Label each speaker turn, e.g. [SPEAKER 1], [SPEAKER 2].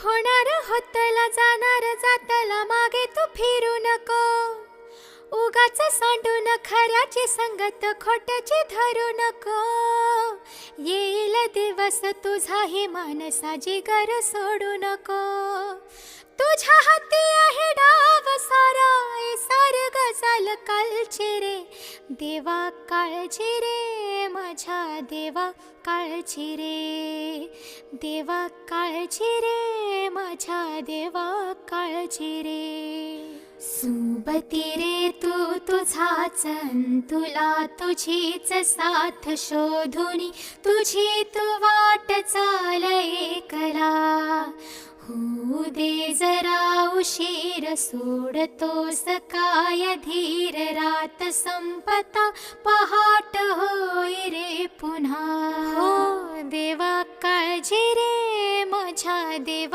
[SPEAKER 1] होणार होतला जाणार जातला मागे तू फिरू नको. उगाच सांडून खऱ्याची संगत खोट्याची धरू नको. येईल दिवस तुझाही मानसा जिगर सोडू नको. तुझ्या हाती आहे डाव सारा सारग चाल कालची रे. देवा काळजी रे माझ्या देवा काळजी रे. देवा काळजी रे माझ्या देवा काळजी रे. सुबती रे तू तुझाच तुला तुझीच साथ शोधुनी. तुझी तू वाट चाल एकला. होऊ दे जरा उशीर सोडतोस काय धीर. रात संपता पहाट होय रे पुन्हा. हो देवा काळजी रे माझ्या देवा